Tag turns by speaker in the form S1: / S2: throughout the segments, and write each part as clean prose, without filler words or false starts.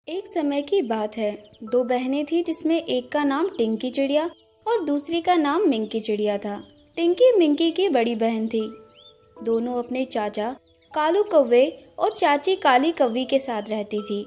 S1: एक समय की बात है। दो बहनें थीं जिसमें एक का नाम टिंकी चिड़िया और दूसरी का नाम मिंकी चिड़िया था। टिंकी मिंकी की बड़ी बहन थी। दोनों अपने चाचा कालू कौवे और चाची काली कौवी के साथ रहती थी।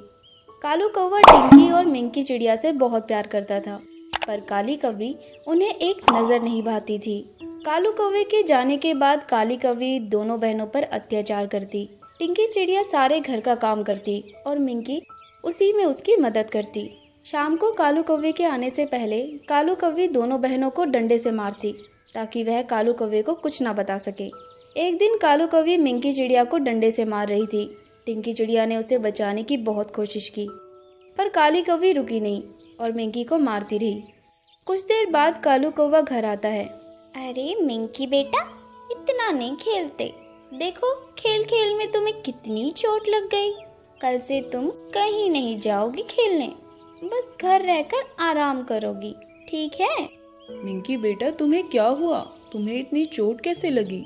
S1: कालू कौवा टिंकी और मिंकी चिड़िया से बहुत प्यार करता था, पर काली कौवी उन्हें एक नज़र नहीं भाती थी। कालू कौवे के जाने के बाद काली कौवी दोनों बहनों पर अत्याचार करती। टिंकी चिड़िया सारे घर का काम करती और मिंकी उसी में उसकी मदद करती। शाम को कालू कौवे के आने से पहले कालू कौवी दोनों बहनों को डंडे से मारती ताकि वह कालू कौवे को कुछ ना बता सके। एक दिन कालू कौवी मिंकी चिड़िया को डंडे से मार रही थी। टिंकी चिड़िया ने उसे बचाने की बहुत कोशिश की, पर काली कौवी रुकी नहीं और मिंकी को मारती रही। कुछ देर बाद कालू कौवा घर आता है।
S2: अरे मिंकी बेटा, इतना नहीं खेलते। देखो खेल खेल में तुम्हें कितनी चोट लग गई। कल से तुम कहीं नहीं जाओगी खेलने, बस घर रहकर आराम करोगी, ठीक है?
S3: मिंकी बेटा, तुम्हें क्या हुआ? तुम्हें इतनी चोट कैसे लगी?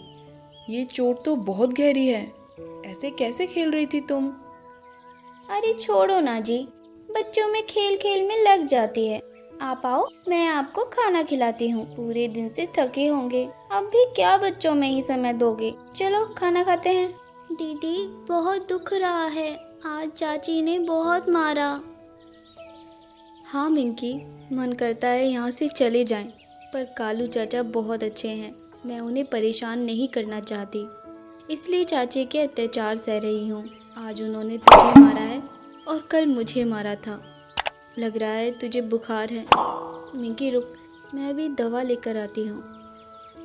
S3: ये चोट तो बहुत गहरी है। ऐसे कैसे खेल रही थी तुम?
S2: अरे छोड़ो ना जी, बच्चों में खेल खेल में लग जाती है। आप आओ, मैं आपको खाना खिलाती हूँ। पूरे दिन से थके होंगे, अब भी क्या बच्चों में ही समय दोगे? चलो खाना खाते हैं। दीदी बहुत दुख रहा है, आज चाची ने बहुत मारा।
S1: हाँ मिंकी, मन करता है यहाँ से चले जाएं, पर कालू चाचा बहुत अच्छे हैं। मैं उन्हें परेशान नहीं करना चाहती, इसलिए चाचे के अत्याचार सह रही हूँ। आज उन्होंने तुझे मारा है और कल मुझे मारा था। लग रहा है तुझे बुखार है। मिंकी रुक, मैं भी दवा लेकर आती हूँ।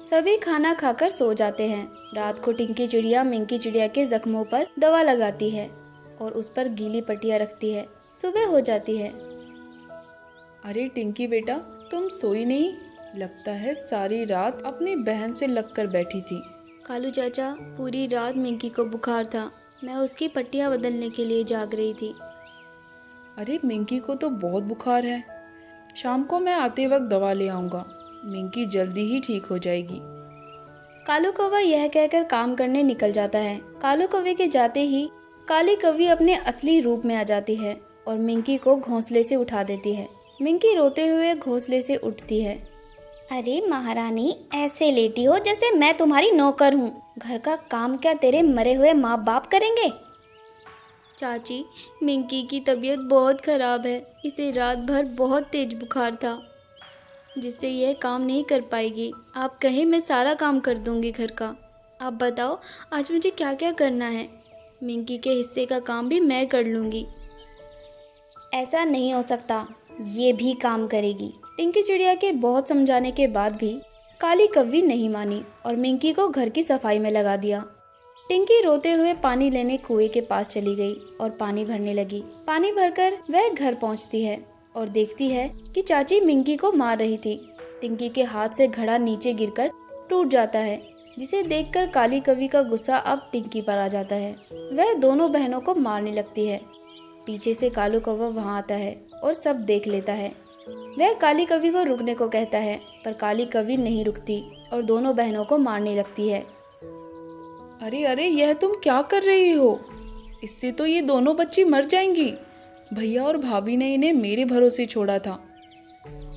S1: सभी खाना खाकर सो जाते हैं। रात को टिंकी चिड़िया मिंकी चिड़िया के जख्मों पर दवा लगाती है और उस पर गीली पट्टियाँ रखती है। सुबह हो जाती है।
S3: अरे टिंकी बेटा, तुम सोई नहीं? लगता है सारी रात अपनी बहन से लगकर बैठी थी।
S1: कालू चाचा, पूरी रात मिंकी को बुखार था। मैं उसकी पट्टियाँ बदलने के लिए जाग रही थी।
S3: अरे मिंकी को तो बहुत बुखार है। शाम को मैं आते वक्त दवा ले आऊंगा। मिंकी जल्दी ही ठीक हो जाएगी।
S1: कालू कौवा यह कहकर काम करने निकल जाता है। कालू कौवे के जाते ही काली कौवी अपने असली रूप में आ जाती है और मिंकी को घोंसले से उठा देती है। मिंकी रोते हुए घोंसले से उठती है।
S2: अरे महारानी, ऐसे लेटी हो जैसे मैं तुम्हारी नौकर हूँ। घर का काम क्या तेरे मरे हुए माँ बाप करेंगे?
S1: चाची, मिंकी की तबीयत बहुत खराब है। इसे रात भर बहुत तेज बुखार था, जिससे यह काम नहीं कर पाएगी। आप कहें मैं सारा काम कर दूंगी घर का। आप बताओ आज मुझे क्या क्या करना है? मिंकी के हिस्से का काम भी मैं कर लूंगी।
S2: ऐसा नहीं हो सकता, ये भी काम करेगी।
S1: टिंकी चिड़िया के बहुत समझाने के बाद भी काली कौवी नहीं मानी और मिंकी को घर की सफाई में लगा दिया। टिंकी रोते हुए पानी लेने कुएं के पास चली गई और पानी भरने लगी। पानी भरकर वह घर पहुंचती है और देखती है कि चाची मिंकी को मार रही थी। टिंकी के हाथ से घड़ा नीचे गिरकर टूट जाता है, जिसे देखकर काली कौवी का गुस्सा अब टिंकी पर आ जाता है। वह दोनों बहनों को मारने लगती है। पीछे से कालू कौवा वहां आता है और सब देख लेता है। वह काली कौवी को रुकने को कहता है, पर काली कौवी नहीं रुकती और दोनों बहनों को मारने लगती है।
S3: अरे अरे, यह तुम क्या कर रही हो? इससे तो ये दोनों बच्ची मर जाएंगी। भैया और भाभी ने इन्हें मेरे भरोसे छोड़ा था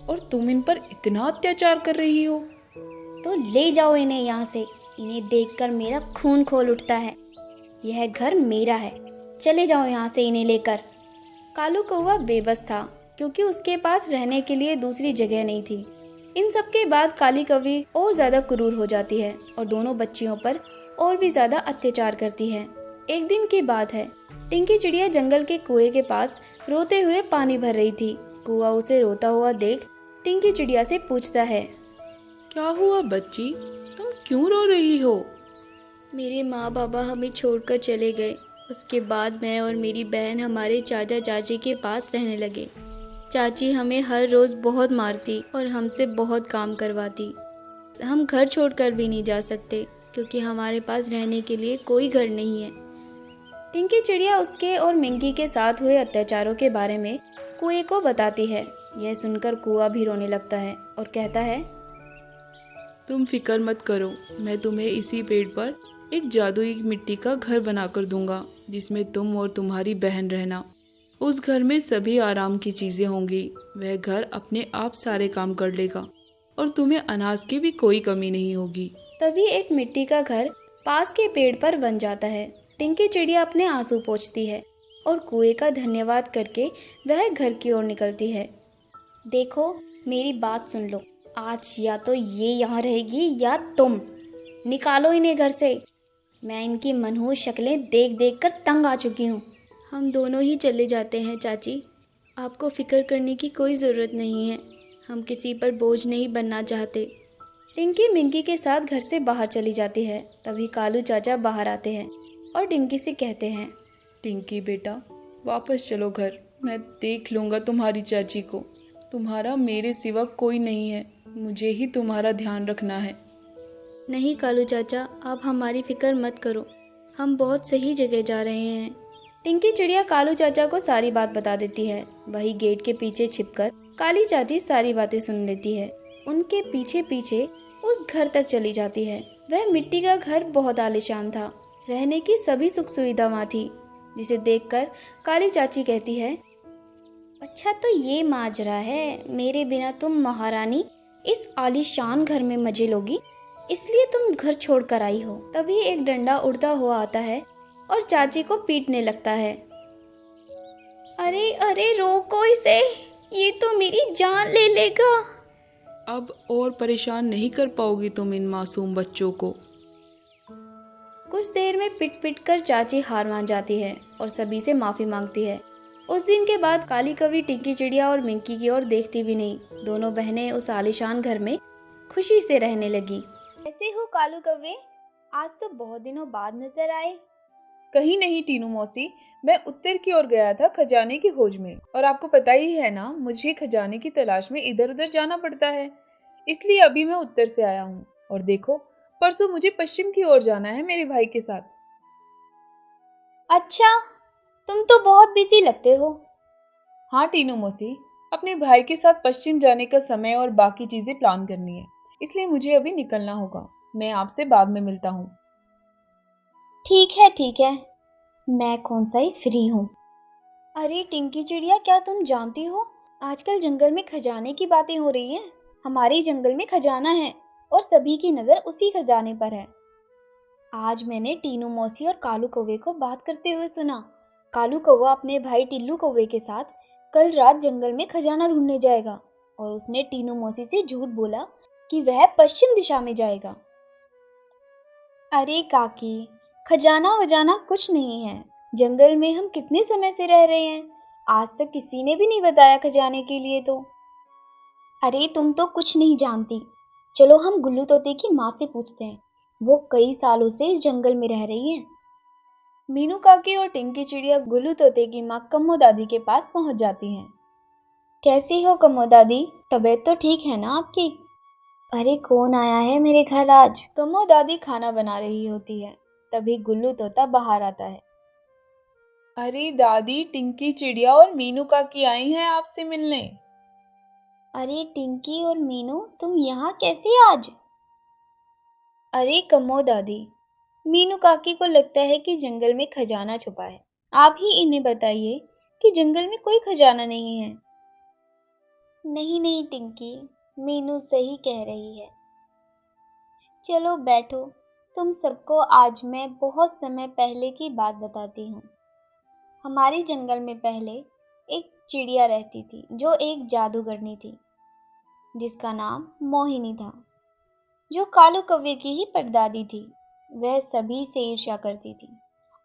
S3: और तुम इन पर इतना अत्याचार कर रही हो।
S2: तो ले जाओ इन्हें यहाँ से। इन्हें देखकर मेरा खून खोल उठता है। यह घर मेरा है, चले जाओ यहाँ से इन्हें लेकर।
S1: कालू कौवा बेबस था, क्योंकि उसके पास रहने के लिए दूसरी जगह नहीं थी। इन सब के बाद काली कौवी और ज्यादा क्रूर हो जाती है और दोनों बच्चियों पर और भी ज्यादा अत्याचार करती है। एक दिन की बात है। टिंकी चिड़िया जंगल के कुएं के पास रोते हुए पानी भर रही थी। कुआं उसे रोता हुआ देख टिंकी चिड़िया से पूछता है,
S3: क्या हुआ बच्ची, तुम क्यों रो रही हो?
S1: मेरे माँ बाबा हमें छोड़कर चले गए। उसके बाद मैं और मेरी बहन हमारे चाचा चाची के पास रहने लगे। चाची हमें हर रोज बहुत मारती और हमसे बहुत काम करवाती। हम घर छोड़कर भी नहीं जा सकते, क्योंकि हमारे पास रहने के लिए कोई घर नहीं है। टिंकी चिड़िया उसके और मिंकी के साथ हुए अत्याचारों के बारे में कुएं को बताती है। यह सुनकर कुआं भी रोने लगता है और कहता है,
S3: तुम फिक्र मत करो, मैं तुम्हें इसी पेड़ पर एक जादुई मिट्टी का घर बनाकर दूंगा, जिसमें तुम और तुम्हारी बहन रहना। उस घर में सभी आराम की चीजें होंगी। वह घर अपने आप सारे काम कर लेगा और तुम्हें अनाज की भी कोई कमी नहीं होगी।
S1: तभी एक मिट्टी का घर पास के पेड़ पर बन जाता है। टिंकी चिड़िया अपने आंसू पोंछती है और कुएं का धन्यवाद करके वह घर की ओर निकलती है।
S2: देखो, मेरी बात सुन लो। आज या तो ये यहाँ रहेगी या तुम। निकालो इन्हें घर से। मैं इनकी मनहूस शक्लें देख देख कर तंग आ चुकी हूँ।
S1: हम दोनों ही चले जाते हैं चाची। आपको फिक्र करने की कोई ज़रूरत नहीं है। हम किसी पर बोझ नहीं बनना चाहते। टिंकी मिंकी के साथ घर से बाहर चली जाती है। तभी कालू चाचा बाहर आते हैं और टिंकी से कहते हैं,
S3: टिंकी बेटा, वापस चलो घर। मैं देख लूँगा तुम्हारी चाची को। तुम्हारा मेरे सिवा कोई नहीं है। मुझे ही तुम्हारा ध्यान रखना है।
S1: नहीं कालू चाचा, आप हमारी फिक्र मत करो। हम बहुत सही जगह जा रहे हैं। टिंकी चिड़िया कालू चाचा को सारी बात बता देती है। वही गेट के पीछे छिपकर काली चाची सारी बातें सुन लेती है। उनके पीछे पीछे उस घर तक चली जाती है। वह मिट्टी का घर बहुत आलीशान था। रहने की सभी सुख सुविधा वहाँ थी, जिसे देखकर काली चाची कहती है,
S2: अच्छा तो ये माजरा है। मेरे बिना तुम महारानी इस आलीशान घर में मजे लोगी, इसलिए तुम घर छोड़कर आई हो।
S1: तभी एक डंडा उड़ता हुआ आता है और चाची को पीटने लगता है।
S2: अरे अरे, रोको इसे, ये तो मेरी जान ले लेगा।
S3: अब और परेशान नहीं कर पाओगी तुम इन मासूम बच्चों को।
S1: कुछ देर में पिट पिट कर चाची हार मान जाती है और सभी से माफी मांगती है। उस दिन के बाद काली कवि टिंकी चिड़िया और मिंकी की ओर देखती भी नहीं। दोनों बहनें उस आलीशान घर में खुशी से रहने लगी।
S2: कैसे हो कालू कव्वे? आज तो बहुत दिनों बाद नजर आए।
S3: कहीं नहीं टीनू मौसी, मैं उत्तर की ओर गया था खजाने की खोज में। और आपको पता ही है ना, मुझे खजाने की तलाश में इधर उधर जाना पड़ता है। इसलिए अभी मैं उत्तर से आया हूँ। और देखो, परसों मुझे पश्चिम की ओर जाना है मेरे भाई के साथ।
S2: अच्छा, तुम तो बहुत बिजी लगते हो।
S3: हाँ टीनू मौसी, अपने भाई के साथ पश्चिम जाने का समय और बाकी चीजें प्लान करनी है, इसलिए मुझे अभी निकलना होगा। मैं आपसे बाद में मिलता हूँ।
S2: ठीक है, मैं कौन सा ही फ्री हूँ। अरे टिंकी चिड़िया, क्या तुम जानती हो आजकल जंगल में खजाने की बातें हो रही हैं। हमारे जंगल में खजाना है और सभी की नजर उसी खजाने पर है। आज मैंने टीनू मौसी और कालू कौवे को बात करते हुए सुना। कालू कौवा अपने भाई टिल्लू कौवे के साथ कल रात जंगल में खजाना ढूंढने जाएगा और उसने टीनू मौसी से झूठ बोला कि वह पश्चिम दिशा में जाएगा। अरे काकी, खजाना वजाना कुछ नहीं है। जंगल में हम कितने समय से रह रहे हैं, आज तक किसी ने भी नहीं बताया खजाने के लिए तो। अरे तुम तो कुछ नहीं जानती। चलो हम गुल्लू तोते की माँ से पूछते हैं। वो कई सालों से इस जंगल में रह रही है।
S1: मीनू काकी और टिंकी चिड़िया गुल्लू तोते की माँ कम्मो दादी के पास पहुंच जाती हैं।
S2: कैसी हो कम्मो दादी? तबीयत तो ठीक है ना आपकी? अरे कौन आया है मेरे घर आज?
S1: कम्मो दादी खाना बना रही होती है। तभी गुल्लू तोता बाहर आता है।
S3: अरे दादी, टिंकी चिड़िया और मीनू काकी आई हैं आपसे मिलने।
S2: अरे टिंकी और मीनू, तुम यहाँ कैसे आज?
S1: अरे कम्मो दादी, मीनू काकी को लगता है कि जंगल में खजाना छुपा है। आप ही इन्हें बताइए कि जंगल में कोई खजाना नहीं है।
S2: नहीं टिंकी, मीनू सही कह रही है। चलो बैठो, तुम सबको आज मैं बहुत समय पहले की बात बताती हूँ। हमारे जंगल में पहले एक चिड़िया रहती थी जो एक जादूगरनी थी, जिसका नाम मोहिनी था, जो कालू कौवे की ही परदादी थी। वह सभी से ईर्ष्या करती थी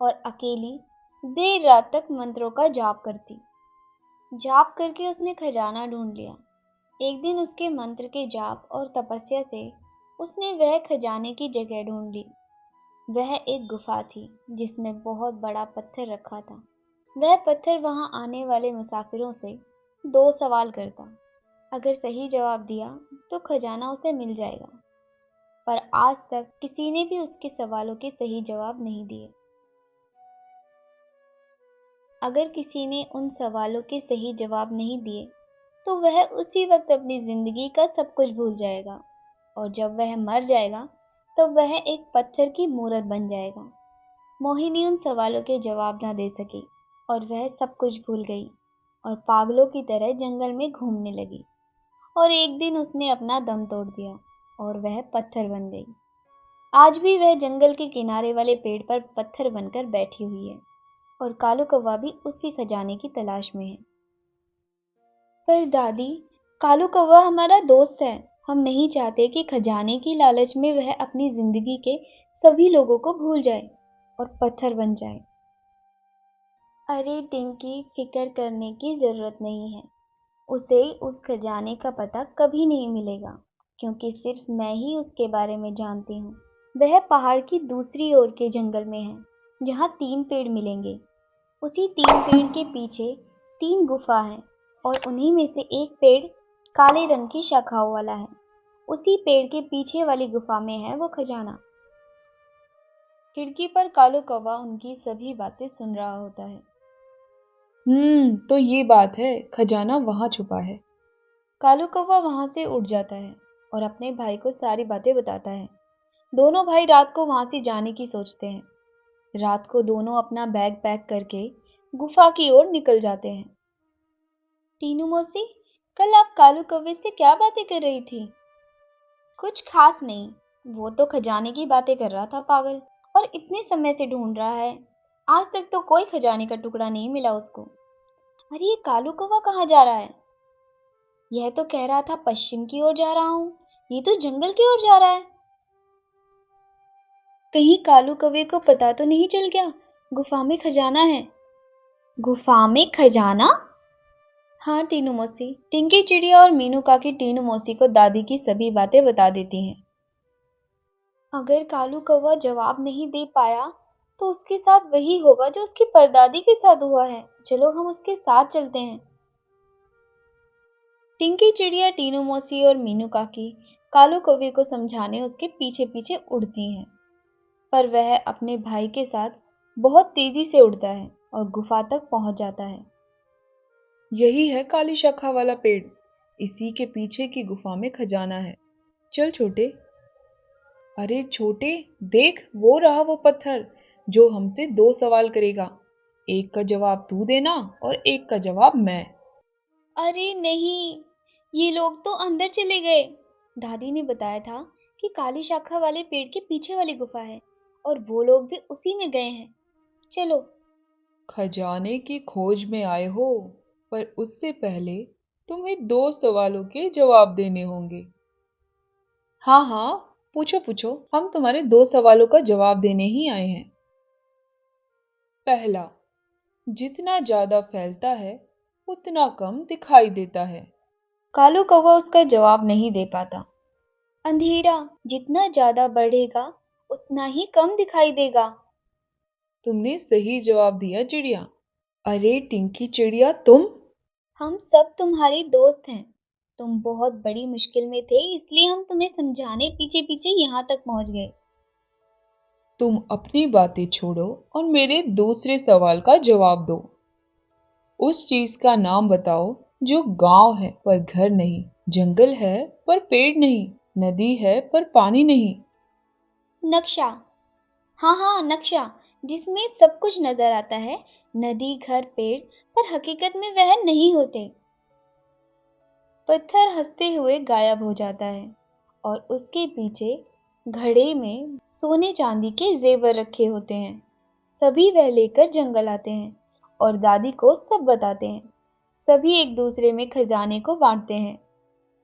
S2: और अकेली देर रात तक मंत्रों का जाप करती। जाप करके उसने खजाना ढूंढ लिया। एक दिन उसके मंत्र के जाप और तपस्या से उसने वह खजाने की जगह ढूंढ ली। वह एक गुफा थी जिसमें बहुत बड़ा पत्थर रखा था। वह पत्थर वहां आने वाले मुसाफिरों से 2 सवाल करता। अगर सही जवाब दिया तो खजाना उसे मिल जाएगा, पर आज तक किसी ने भी उसके सवालों के सही जवाब नहीं दिए। अगर किसी ने उन सवालों के सही जवाब नहीं दिए तो वह उसी वक्त अपनी जिंदगी का सब कुछ भूल जाएगा, और जब वह मर जाएगा तो वह एक पत्थर की मूरत बन जाएगा। मोहिनी उन सवालों के जवाब न दे सकी
S1: और वह सब कुछ भूल गई और पागलों की तरह जंगल में घूमने लगी। और एक दिन उसने अपना दम तोड़ दिया और वह पत्थर बन गई। आज भी वह जंगल के किनारे वाले पेड़ पर पत्थर बनकर बैठी हुई है और कालू कौवा भी उसी खजाने की तलाश में है। पर दादी, कालू कौवा हमारा दोस्त है। हम नहीं चाहते कि खजाने की लालच में वह अपनी जिंदगी के सभी लोगों को भूल जाए और पत्थर बन जाए। अरे टिंकी, फिक्र करने की जरूरत नहीं है। उसे उस खजाने का पता कभी नहीं मिलेगा, क्योंकि सिर्फ मैं ही उसके बारे में जानती हूँ। वह पहाड़ की दूसरी ओर के जंगल में है, जहाँ 3 पेड़ मिलेंगे। उसी 3 पेड़ के पीछे 3 गुफा हैं और उन्हीं में से एक पेड़ काले रंग की शाखाओं वाला है। उसी पेड़ के पीछे वाली गुफा में है वो खजाना। खिड़की पर कालू कौवा उनकी सभी बातें सुन रहा होता है।
S3: तो ये बात है, खजाना वहाँ छुपा है।
S1: कालू कौवा वहां से उड़ जाता है और अपने भाई को सारी बातें बताता है। दोनों भाई रात को वहां से जाने की सोचते हैं। रात को दोनों अपना बैग पैक करके गुफा की ओर निकल जाते हैं। टीनू मौसी, कल आप कालू कौवे से क्या बातें कर रही थी? कुछ खास नहीं, वो तो खजाने की बातें कर रहा था पागल, और इतने समय से ढूंढ रहा है। आज तक तो कोई खजाने का टुकड़ा नहीं मिला उसको। अरे ये कालू कौवा कहाँ जा रहा है? यह तो कह रहा था पश्चिम की ओर जा रहा हूँ, ये तो जंगल की ओर जा रहा है। कहीं कालू कौवे को पता तो नहीं चल गया गुफा में खजाना है? गुफा में खजाना? हाँ टीनू मौसी। टिंकी चिड़िया और मीनू काकी टीनू मौसी को दादी की सभी बातें बता देती हैं। अगर कालू कौवा जवाब नहीं दे पाया तो उसके साथ वही होगा जो उसकी परदादी के साथ हुआ है। चलो हम उसके साथ चलते हैं। टिंकी चिड़िया, टीनू मौसी और मीनू काकी कालू कौवे को समझाने उसके पीछे पीछे उड़ती हैं, पर वह अपने भाई के साथ बहुत तेजी से उड़ता है और गुफा तक पहुंच जाता है।
S3: यही है काली शाखा वाला पेड़, इसी के पीछे की गुफा में खजाना है। चल छोटे। अरे छोटे, देख वो रहा वो पत्थर जो हमसे 2 सवाल करेगा। एक का जवाब तू देना और एक का जवाब मैं।
S1: अरे नहीं, ये लोग तो अंदर चले गए। दादी ने बताया था कि काली शाखा वाले पेड़ के पीछे वाली गुफा है और वो लोग भी उसी में गए हैं। चलो।
S3: खजाने की खोज में आए हो, पर उससे पहले तुम्हें 2 सवालों के जवाब देने होंगे। हाँ हाँ, पूछो पूछो, हम तुम्हारे 2 सवालों का जवाब देने ही आए हैं। पहला, जितना ज्यादा फैलता है उतना कम दिखाई देता है।
S1: कालू कौवा उसका जवाब नहीं दे पाता। अंधेरा जितना ज्यादा बढ़ेगा उतना ही कम दिखाई देगा।
S3: तुमने सही जवाब दिया चिड़िया। अरे टिंकी चिड़िया, तुम?
S1: हम सब तुम्हारे दोस्त हैं। तुम बहुत बड़ी मुश्किल में थे, इसलिए हम तुम्हें समझाने पीछे पीछे यहाँ तक पहुँच गए।
S3: तुम अपनी बातें छोड़ो और मेरे दूसरे सवाल का जवाब दो। उस चीज का नाम बताओ जो गांव है पर घर नहीं, जंगल है पर पेड़ नहीं, नदी है पर पानी नहीं।
S1: नक्शा। हाँ, नक्शा, जिसमें सब कुछ नजर आता है, नदी, घर, पेड़, पर हकीकत में वह नहीं होते। पत्थर हंसते हुए गायब हो जाता है और उसके पीछे घड़े में सोने चांदी के जेवर रखे होते हैं। सभी वह लेकर जंगल आते हैं और दादी को सब बताते हैं। सभी एक दूसरे में खजाने को बांटते हैं।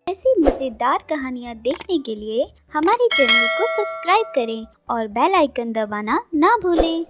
S2: ऐसी मज़ेदार कहानियाँ देखने के लिए हमारे चैनल को सब्सक्राइब करें और बेल आइकन दबाना ना भूलें।